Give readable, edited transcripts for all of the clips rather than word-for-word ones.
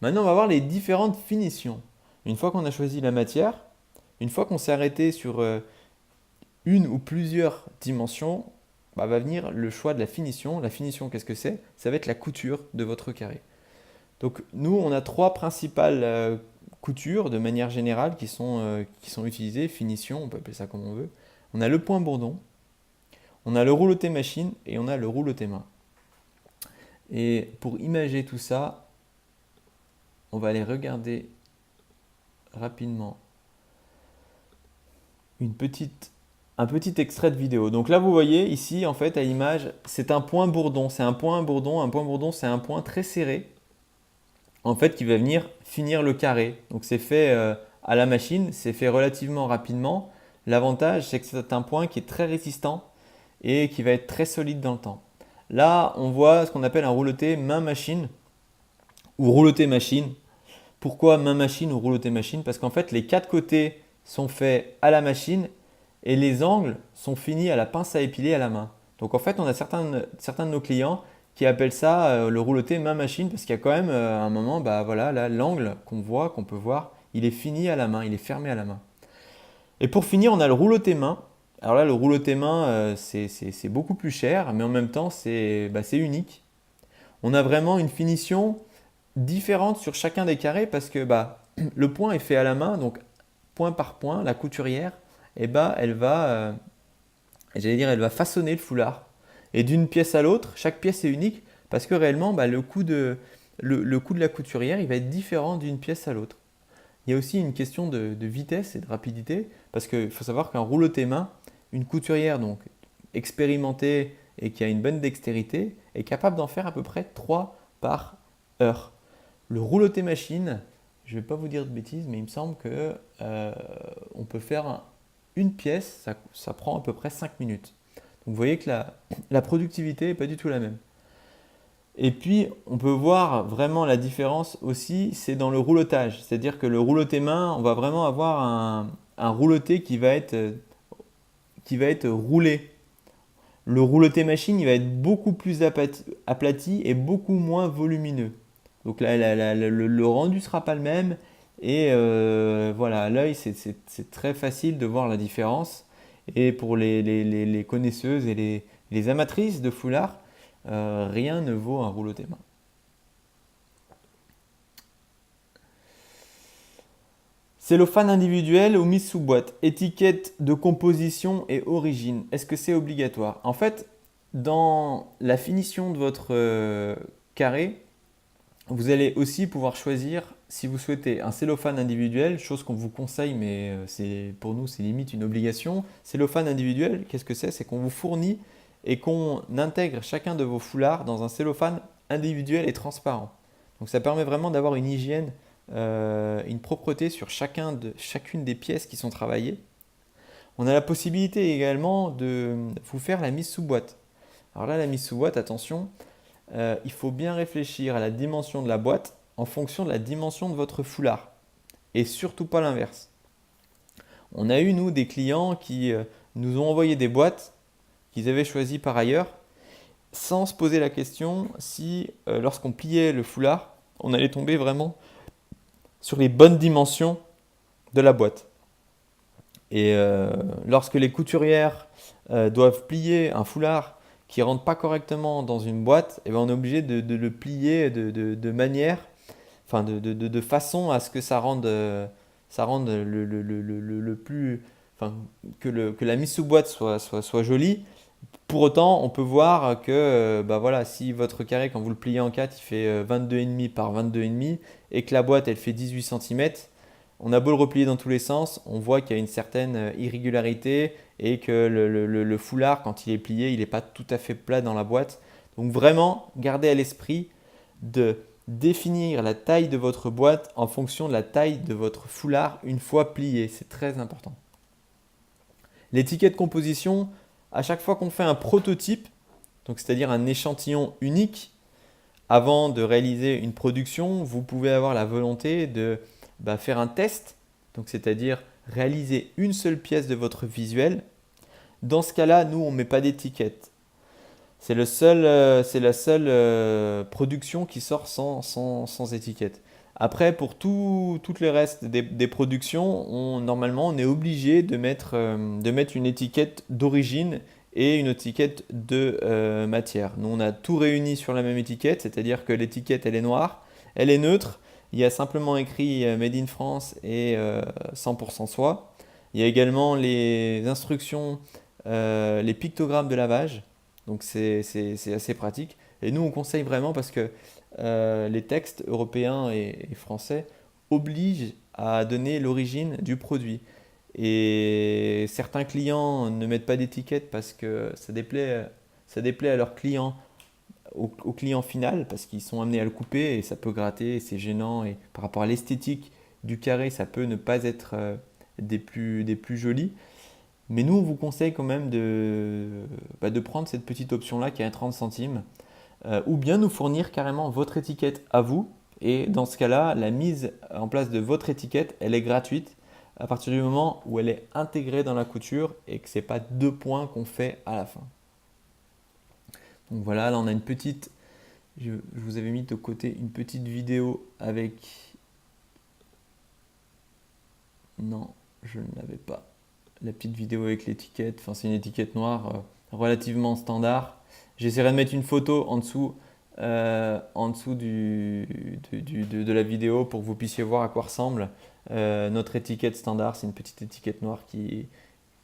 Maintenant, on va voir les différentes finitions. Une fois qu'on a choisi la matière, une fois qu'on s'est arrêté sur une ou plusieurs dimensions, bah, va venir le choix de la finition. La finition, qu'est-ce que c'est? Ça va être la couture de votre carré. Donc nous, on a trois principales coutures de manière générale qui sont utilisées, finition, on peut appeler ça comme on veut. On a le point bourdon, on a le rouleauté machine et on a le rouleauté main. Et pour imager tout ça, on va aller regarder rapidement un petit extrait de vidéo. Donc là, vous voyez ici, en fait, à l'image, c'est un point bourdon. C'est un point bourdon. Un point bourdon, c'est un point très serré, en fait, qui va venir finir le carré. Donc c'est fait à la machine, c'est fait relativement rapidement. L'avantage, c'est que c'est un point qui est très résistant et qui va être très solide dans le temps. Là, on voit ce qu'on appelle un rouleauté main-machine ou rouleauté machine. Pourquoi main-machine ou rouleauté machine? Parce qu'en fait, les quatre côtés sont faits à la machine et les angles sont finis à la pince à épiler à la main. Donc en fait, on a certains de nos clients qui appellent ça le rouleauté main-machine parce qu'il y a quand même un moment, bah voilà, là, l'angle qu'on peut voir, il est fini à la main, il est fermé à la main. Et pour finir, on a le rouleauté main. Alors là, le rouleauté main, c'est beaucoup plus cher, mais en même temps, c'est unique. On a vraiment une finition différente sur chacun des carrés parce que bah, le point est fait à la main, donc point par point, la couturière, eh bah, elle va façonner le foulard. Et d'une pièce à l'autre, chaque pièce est unique parce que réellement, bah, le coup de la couturière, il va être différent d'une pièce à l'autre. Il y a aussi une question de vitesse et de rapidité parce qu'il faut savoir qu'un rouleau main, une couturière donc expérimentée et qui a une bonne dextérité, est capable d'en faire à peu près 3 par heure. Le rouleauté machine, je ne vais pas vous dire de bêtises, mais il me semble que on peut faire une pièce, ça prend à peu près 5 minutes. Donc vous voyez que la productivité n'est pas du tout la même. Et puis, on peut voir vraiment la différence aussi, c'est dans le roulotage. C'est-à-dire que le rouleauté main, on va vraiment avoir un rouleauté qui va être roulé. Le rouleauté machine, il va être beaucoup plus aplati et beaucoup moins volumineux. Donc là, le rendu ne sera pas le même. Et voilà, à l'œil, c'est très facile de voir la différence. Et pour les connaisseuses et les amatrices de foulard, rien ne vaut un rouleau main. Cellophane individuel ou mise sous boîte, étiquette de composition et origine. Est-ce que c'est obligatoire? En fait, dans la finition de votre carré, vous allez aussi pouvoir choisir si vous souhaitez un cellophane individuel, chose qu'on vous conseille, mais pour nous c'est limite une obligation. Cellophane individuel, qu'est-ce que c'est? C'est qu'on vous fournit et qu'on intègre chacun de vos foulards dans un cellophane individuel et transparent. Donc ça permet vraiment d'avoir une hygiène, une propreté sur chacune des pièces qui sont travaillées. On a la possibilité également de vous faire la mise sous boîte. Alors là, la mise sous boîte, attention, il faut bien réfléchir à la dimension de la boîte en fonction de la dimension de votre foulard. Et surtout pas l'inverse. On a eu, nous, des clients qui nous ont envoyé des boîtes qu'ils avaient choisies par ailleurs, sans se poser la question si, lorsqu'on pliait le foulard, on allait tomber vraiment sur les bonnes dimensions de la boîte. Et lorsque les couturières doivent plier un foulard qui ne rentre pas correctement dans une boîte, eh ben on est obligé de le plier de manière, enfin de façon à ce que ça rende le plus, enfin, que la mise sous boîte soit jolie. Pour autant, on peut voir que bah voilà, si votre carré, quand vous le pliez en 4, il fait 22,5 par 22,5 et que la boîte, elle fait 18 cm, on a beau le replier dans tous les sens, on voit qu'il y a une certaine irrégularité et que le foulard, quand il est plié, il n'est pas tout à fait plat dans la boîte. Donc vraiment, gardez à l'esprit de définir la taille de votre boîte en fonction de la taille de votre foulard une fois plié. C'est très important. L'étiquette composition, à chaque fois qu'on fait un prototype, donc c'est-à-dire un échantillon unique, avant de réaliser une production, vous pouvez avoir la volonté de faire un test, donc c'est-à-dire réaliser une seule pièce de votre visuel. Dans ce cas-là, nous, on ne met pas d'étiquette. C'est la seule production qui sort sans étiquette. Après, pour toutes les restes des productions, normalement, on est obligé de mettre une étiquette d'origine et une étiquette de matière. Nous, on a tout réuni sur la même étiquette, c'est-à-dire que l'étiquette, elle est noire, elle est neutre. Il y a simplement écrit Made in France et 100% soie. Il y a également les instructions, les pictogrammes de lavage. Donc c'est assez pratique. Et nous, on conseille vraiment parce que les textes européens et français obligent à donner l'origine du produit. Et certains clients ne mettent pas d'étiquette parce que ça déplaît à leurs clients, au client final, parce qu'ils sont amenés à le couper et ça peut gratter, et c'est gênant. Et par rapport à l'esthétique du carré, ça peut ne pas être des plus jolis. Mais nous, on vous conseille quand même de prendre cette petite option-là qui est à 30 centimes, ou bien nous fournir carrément votre étiquette à vous. Et dans ce cas-là, la mise en place de votre étiquette, elle est gratuite à partir du moment où elle est intégrée dans la couture et que ce n'est pas deux points qu'on fait à la fin. Donc voilà, là on a une petite, je vous avais mis de côté une petite vidéo avec, non, je ne l'avais pas. La petite vidéo avec l'étiquette, enfin c'est une étiquette noire relativement standard. J'essaierai de mettre une photo en dessous de la vidéo pour que vous puissiez voir à quoi ressemble. Notre étiquette standard, c'est une petite étiquette noire qui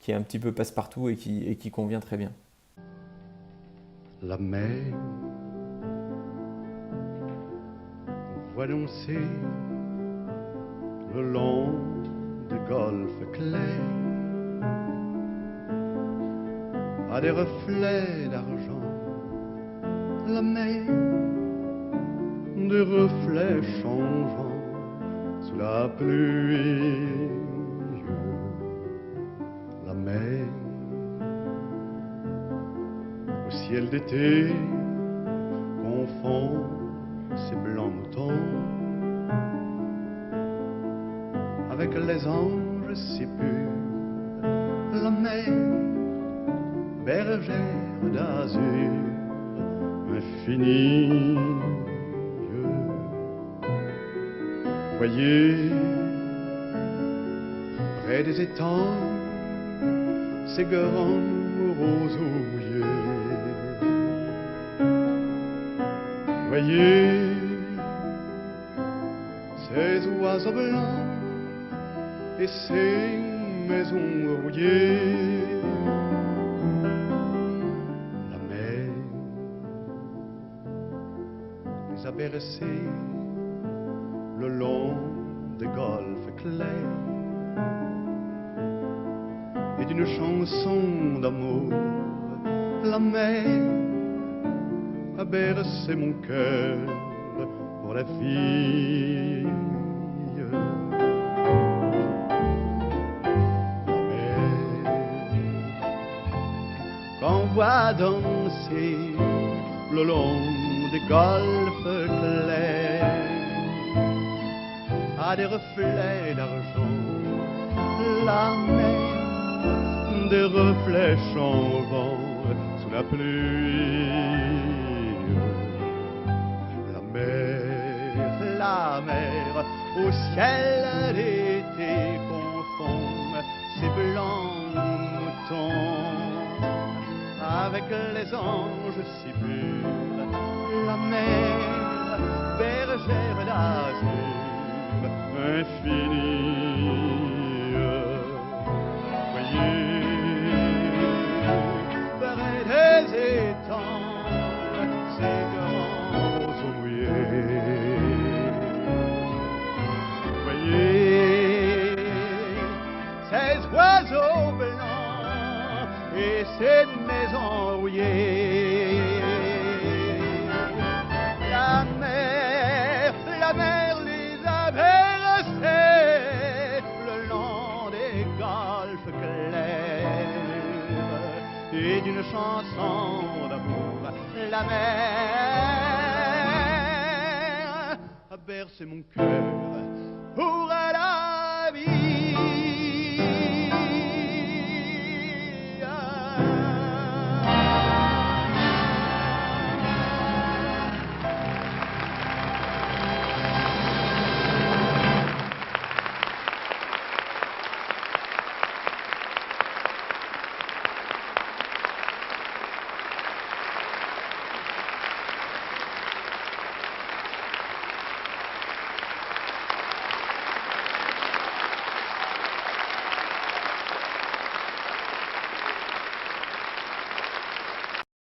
est un petit peu passe-partout et qui convient très bien. La mer voit danser le long des golfes clairs à des reflets d'argent. La mer, des reflets changeants sous la pluie. La mer, au ciel d'été, confond ses blancs moutons avec les anges si purs. La mer, bergère d'azur infinie. Voyez, près des étangs, ces grands roseaux mouillés. Voyez, ces oiseaux blancs et ces maisons rouillées. La mer les a bercés le long des golfes clairs et d'une chanson d'amour. La mer a bercé mon cœur pour la fille. La mer qu'on voit danser le long des golfes clairs à des reflets d'argent. La mer, des reflets changeants sous la pluie. La mer, au ciel d'été confond ses blancs moutons avec les anges si purs. La mer, bergère d'azur infinie. Voyez, près des étangs, ces grands roseaux mouillés. Voyez, ces oiseaux blancs et ces maisons rouillées. La mer les a bercés le long des golfes clairs et d'une chanson d'amour. La mer a bercé mon cœur